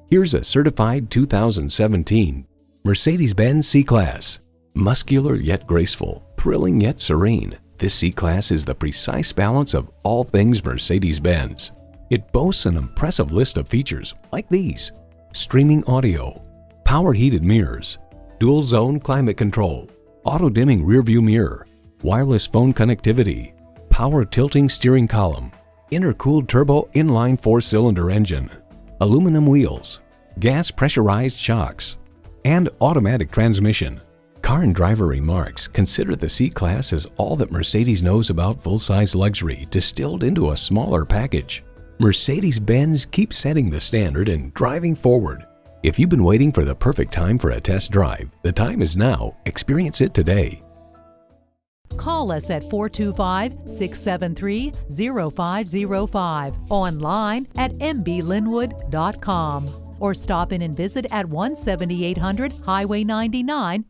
Here's a certified 2017 Mercedes-Benz C-Class. Muscular yet graceful, thrilling yet serene, this C-Class is the precise balance of all things Mercedes-Benz. It boasts an impressive list of features like these: streaming audio, power heated mirrors, dual zone climate control, auto dimming rear view mirror, wireless phone connectivity, power tilting steering column, intercooled turbo inline 4-cylinder engine, aluminum wheels, gas pressurized shocks, and automatic transmission. Car and Driver remarks consider the C-Class as all that Mercedes knows about full-size luxury distilled into a smaller package. Mercedes-Benz keeps setting the standard and driving forward. If you've been waiting for the perfect time for a test drive, the time is now. Experience it today. Call us at 425-673-0505, online at mblynnwood.com, or stop in and visit at 17800 Highway 99,